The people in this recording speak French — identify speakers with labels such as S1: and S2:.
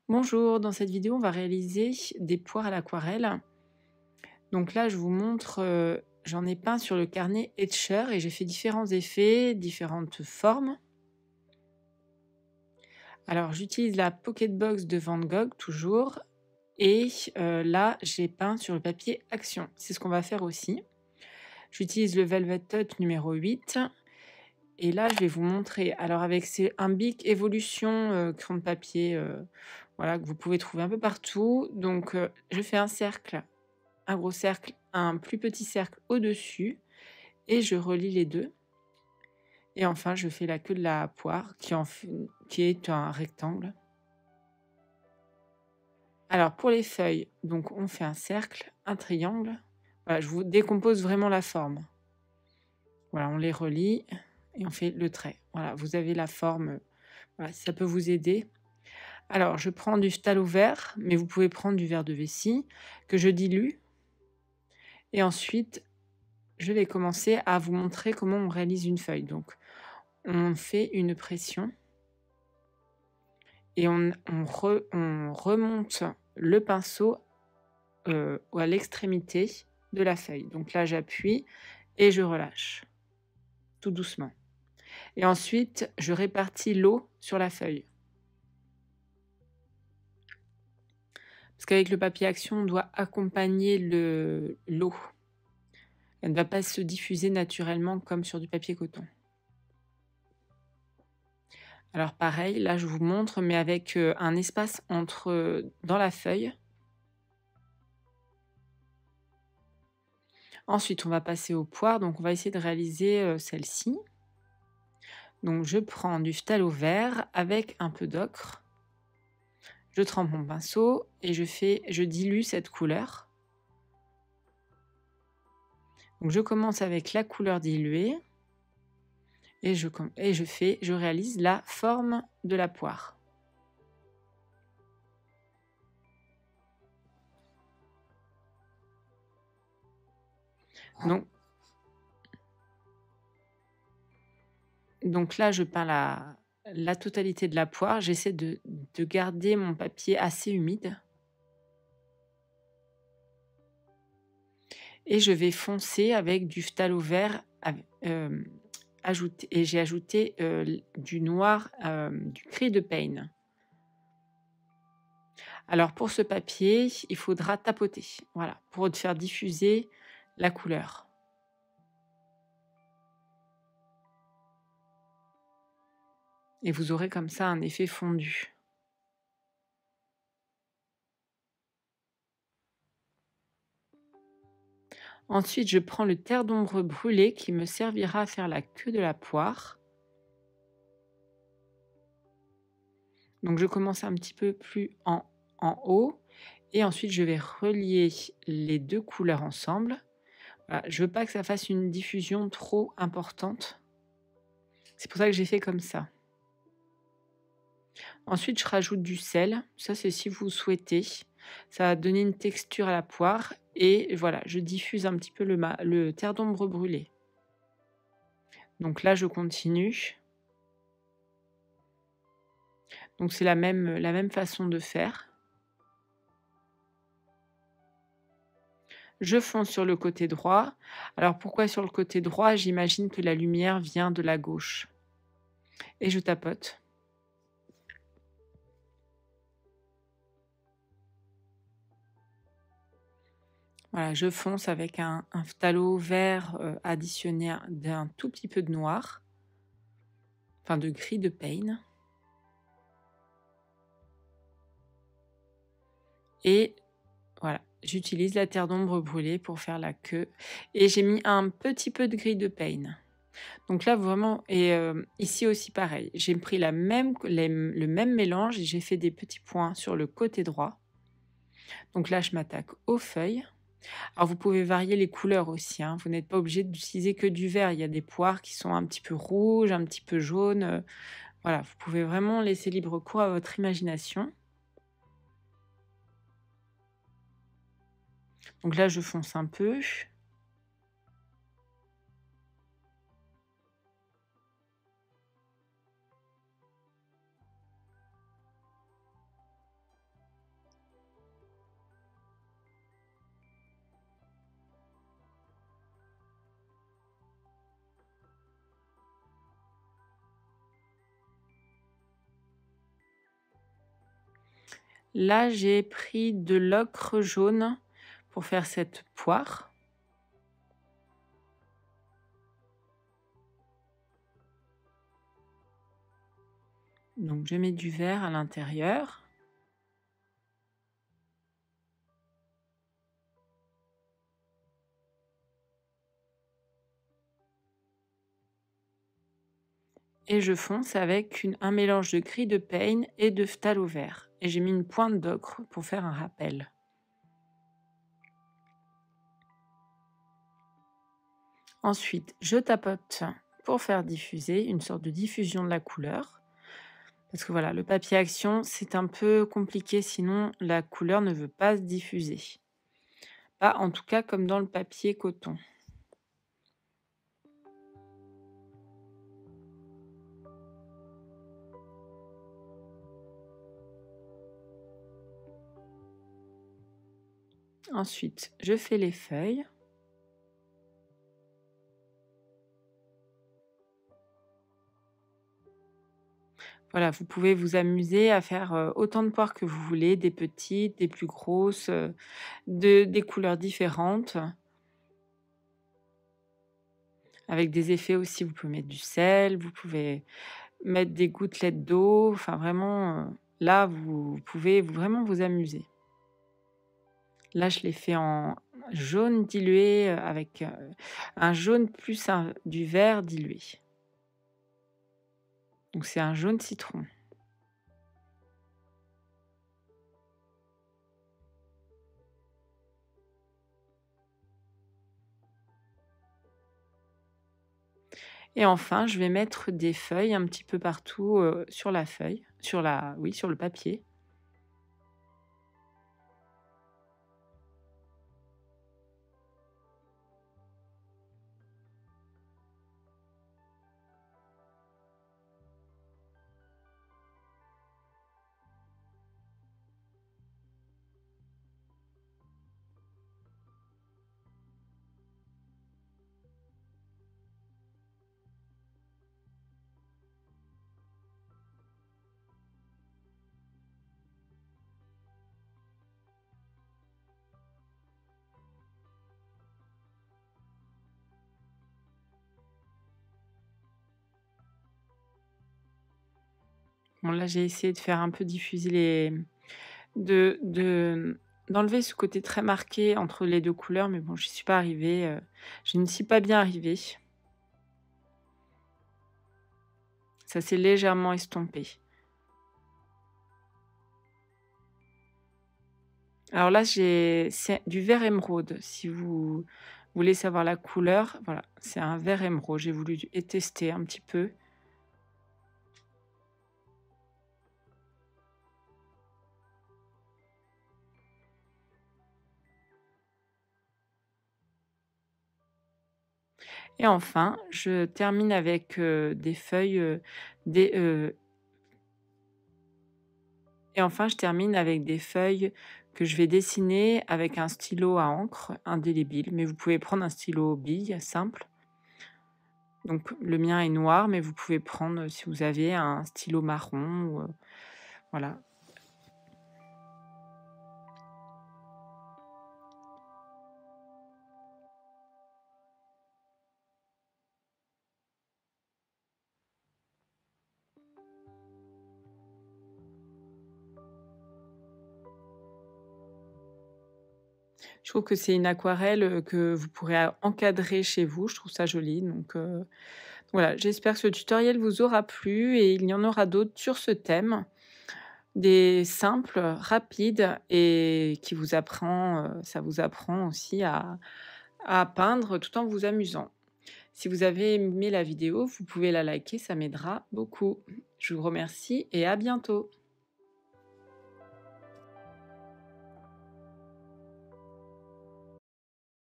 S1: Bonjour, dans cette vidéo, on va réaliser des poires à l'aquarelle. Donc là, je vous montre, j'en ai peint sur le carnet Etcher et j'ai fait différents effets, différentes formes. Alors, j'utilise la Pocket Box de Van Gogh toujours et là, j'ai peint sur le papier Action. C'est ce qu'on va faire aussi. J'utilise le Velvet Touch numéro 8 et là, je vais vous montrer. Alors avec un Bic Evolution, crayon de papier, voilà, que vous pouvez trouver un peu partout. Donc, je fais un gros cercle, un plus petit cercle au-dessus et je relie les 2 et enfin je fais la queue de la poire qui est un rectangle. Alors pour les feuilles, donc on fait un cercle, un triangle. Voilà, je vous décompose vraiment la forme. Voilà, on les relie et on fait le trait. Voilà, vous avez la forme, voilà, si ça peut vous aider. Alors je prends du phthalo vert, mais vous pouvez prendre du verre de vessie que je dilue et ensuite je vais commencer à vous montrer comment on réalise une feuille. Donc on fait une pression et on remonte le pinceau, à l'extrémité de la feuille. Donc là, j'appuie et je relâche, tout doucement. Et ensuite, je répartis l'eau sur la feuille. Parce qu'avec le papier Action, on doit accompagner l'eau. Elle ne va pas se diffuser naturellement comme sur du papier coton. Alors pareil, là je vous montre, mais avec un espace dans la feuille. Ensuite, on va passer aux poires, donc on va essayer de réaliser celle-ci. Donc je prends du phthalo vert avec un peu d'ocre. Je trempe mon pinceau et je dilue cette couleur. Donc je commence avec la couleur diluée et je réalise la forme de la poire. Donc là, je peins la totalité de la poire. J'essaie de garder mon papier assez humide. Et je vais foncer avec du phthalo vert et j'ai ajouté du noir, du gris de Pain. Alors pour ce papier, il faudra tapoter, voilà, pour faire diffuser la couleur. Et vous aurez comme ça un effet fondu. Ensuite, je prends le terre d'ombre brûlé qui me servira à faire la queue de la poire. Donc je commence un petit peu plus en haut et ensuite je vais relier les 2 couleurs ensemble. Voilà, je veux pas que ça fasse une diffusion trop importante. C'est pour ça que j'ai fait comme ça. Ensuite, je rajoute du sel. Ça, c'est si vous souhaitez. Ça va donner une texture à la poire et voilà, je diffuse un petit peu le terre d'ombre brûlé. Donc là, je continue. Donc c'est la même façon de faire. Je fonce sur le côté droit. Alors pourquoi sur le côté droit? J'imagine que la lumière vient de la gauche. Et je tapote. Voilà, je fonce avec un phthalo vert additionné d'un tout petit peu de noir, enfin de gris de Pain. Et voilà, j'utilise la terre d'ombre brûlée pour faire la queue. Et j'ai mis un petit peu de gris de Pain. Donc là, vraiment, et ici aussi pareil, j'ai pris le même mélange et j'ai fait des petits points sur le côté droit. Donc là, je m'attaque aux feuilles. Alors vous pouvez varier les couleurs aussi, hein. Vous n'êtes pas obligé d'utiliser que du vert. Il y a des poires qui sont un petit peu rouges, un petit peu jaunes. Voilà, vous pouvez vraiment laisser libre cours à votre imagination. Donc là, je fonce un peu. Là, j'ai pris de l'ocre jaune pour faire cette poire. Donc je mets du vert à l'intérieur. Et je fonce avec un mélange de gris de Payne et de phthalo vert. Et j'ai mis une pointe d'ocre pour faire un rappel. Ensuite, je tapote pour faire diffuser, une sorte de diffusion de la couleur. Parce que voilà, le papier action, c'est un peu compliqué, sinon la couleur ne veut pas se diffuser. Pas en tout cas comme dans le papier coton. Ensuite, je fais les feuilles. Voilà, vous pouvez vous amuser à faire, autant de poires que vous voulez, des petites, des plus grosses, des couleurs différentes. Avec des effets aussi, vous pouvez mettre du sel, vous pouvez mettre des gouttelettes d'eau, enfin vraiment, là, vous pouvez vraiment vous amuser. Là, je l'ai fait en jaune dilué, avec, un jaune plus du vert dilué. Donc c'est un jaune citron. Et enfin, je vais mettre des feuilles un petit peu partout, sur la feuille, sur le papier. Bon là, j'ai essayé de faire un peu diffuser d'enlever ce côté très marqué entre les 2 couleurs, mais bon, j'y suis pas arrivée, je ne suis pas bien arrivée. Ça s'est légèrement estompé. Alors là, c'est du vert émeraude. Si vous voulez savoir la couleur, voilà, c'est un vert émeraude. J'ai voulu tester un petit peu. Et enfin, je termine avec, des feuilles, des, et enfin, je termine avec des feuilles que je vais dessiner avec un stylo à encre indélébile, mais vous pouvez prendre un stylo bille simple. Donc le mien est noir, mais vous pouvez prendre, si vous avez un stylo marron ou, voilà. Je trouve que c'est une aquarelle, que vous pourrez encadrer chez vous. Je trouve ça joli, donc voilà. J'espère que ce tutoriel vous aura plu et il y en aura d'autres sur ce thème. Des simples, rapides et qui vous apprend, ça vous apprend aussi à peindre tout en vous amusant. Si vous avez aimé la vidéo, vous pouvez la liker, ça m'aidera beaucoup. Je vous remercie et à bientôt.